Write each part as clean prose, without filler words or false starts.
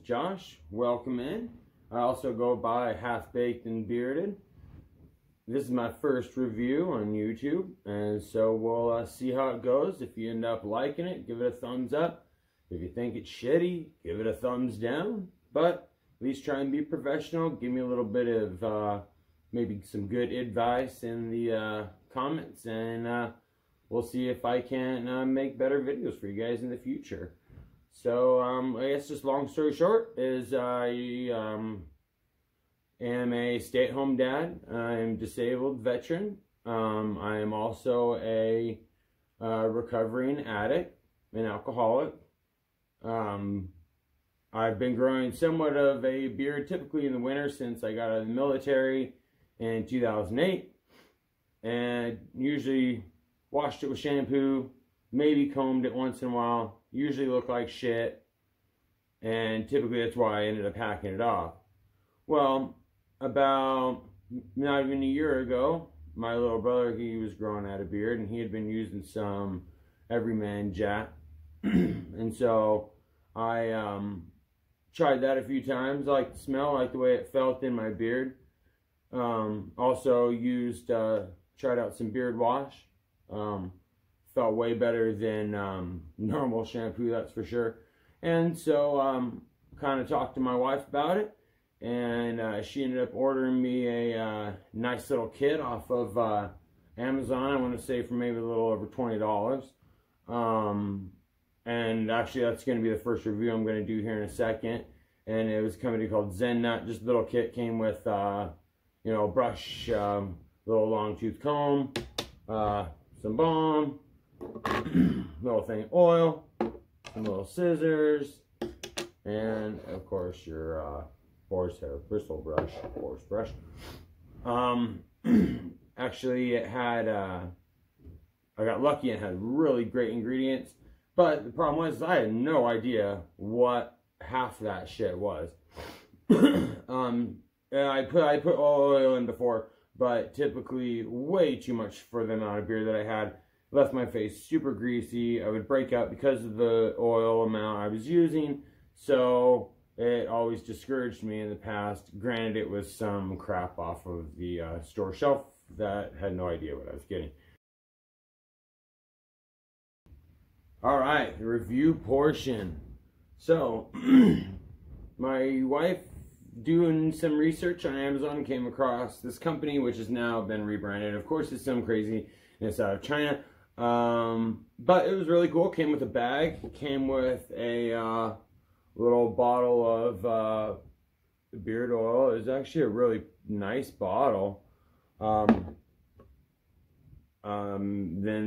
Josh. Welcome in. I also go by Half-Baked and Bearded. This is my first review on YouTube, and so we'll see how it goes. If you end up liking it, give it a thumbs up. If you think it's shitty, give it a thumbs down. But at least try and be professional. Give me a little bit of maybe some good advice in the comments, and we'll see if I can make better videos for you guys in the future. So I guess just long story short is I am a stay-at-home dad. I am a disabled veteran. I am also a recovering addict, an alcoholic. I've been growing somewhat of a beard typically in the winter since I got out of the military in 2008, and usually washed it with shampoo, maybe combed it once in a while, usually look like shit, and typically that's why I ended up hacking it off. Well, about not even a year ago, my little brother, he was growing out a beard, and he had been using some Everyman Jack, and so I tried that a few times. I like the smell, I like the way it felt in my beard. Also used, tried out some beard wash. Felt way better than normal shampoo, that's for sure. And so kind of talked to my wife about it, and she ended up ordering me a nice little kit off of Amazon. I want to say for maybe a little over $20. And actually that's going to be the first review I'm going to do here in a second. And it was a company called Zennutt. Just a little kit, came with you know, brush, little long tooth comb, some balm, little thing of oil, some little scissors, and of course your boar's hair bristle brush, boar's brush. Actually it had, I got lucky and had really great ingredients, but the problem was I had no idea what half that shit was. And I put oil in before, but typically way too much for the amount of beard that I had. Left my face super greasy. I would break out because of the oil amount I was using, so it always discouraged me in the past. Granted, it was some crap off of the store shelf that had no idea what I was getting. Alright, the review portion. So, my wife, doing some research on Amazon, came across this company which has now been rebranded. Of course, it's some crazy, and it's out of China. But it was really cool. Came with a bag. Came with a little bottle of beard oil. It was actually a really nice bottle. Then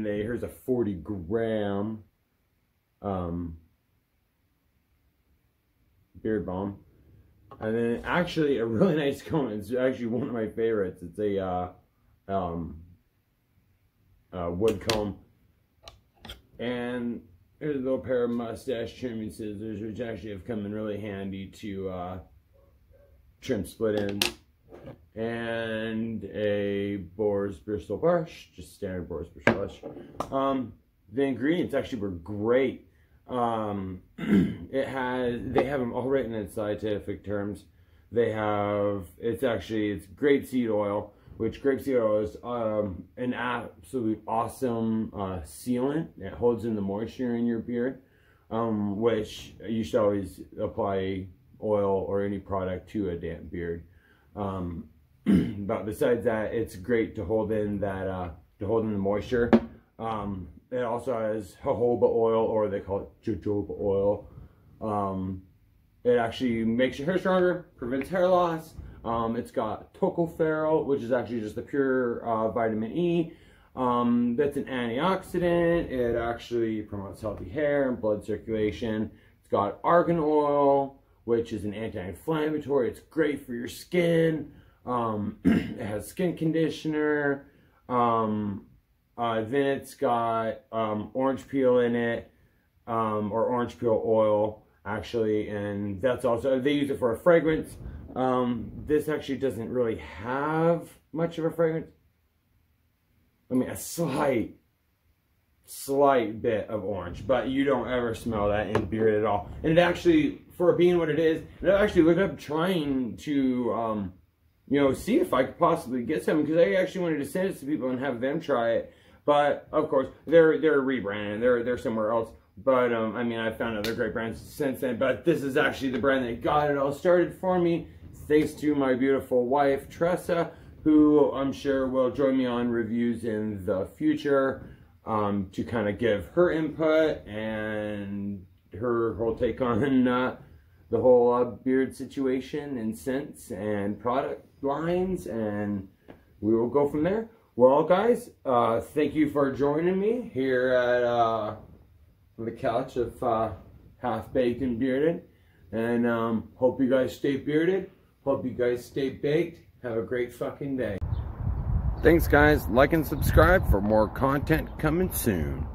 here's a 40-gram beard balm. And then actually a really nice comb. It's actually one of my favorites. It's a wood comb. And there's a little pair of mustache trimming scissors, which actually have come in really handy to trim split ends. And a boar's bristle brush, just standard boar's bristle brush. The ingredients actually were great. They have them all written in scientific terms. They have, it's grapeseed oil, which grapeseed oil is an absolute awesome sealant. It holds in the moisture in your beard, which you should always apply oil or any product to a damp beard. But besides that, it's great to hold in that the moisture. It also has jojoba oil, or they call it jojoba oil. It actually makes your hair stronger, prevents hair loss. It's got tocopherol, which is actually just the pure vitamin E. That's an antioxidant. It actually promotes healthy hair and blood circulation. It's got argan oil, which is an anti-inflammatory. It's great for your skin. It has skin conditioner. Then it's got orange peel in it, or orange peel oil, actually, and that's also, they use it for a fragrance. This actually doesn't really have much of a fragrance. I mean, a slight bit of orange, but you don't ever smell that in beard at all. And it actually for being what it is. And I actually looked up trying to, you know, see if I could possibly get some, because I actually wanted to send it to people and have them try it. But of course, they're rebranding. They're somewhere else. But I mean, I found other great brands since then. But this is actually the brand that got it all started for me, thanks to my beautiful wife Tressa, who I'm sure will join me on reviews in the future, to kind of give her input and her whole take on the whole beard situation and scents and product lines, and we will go from there. Well, guys, thank you for joining me here at on the couch of Half Baked and Bearded, and hope you guys stay bearded, hope you guys stay baked. Have a great fucking day. Thanks, guys. Like and subscribe for more content coming soon.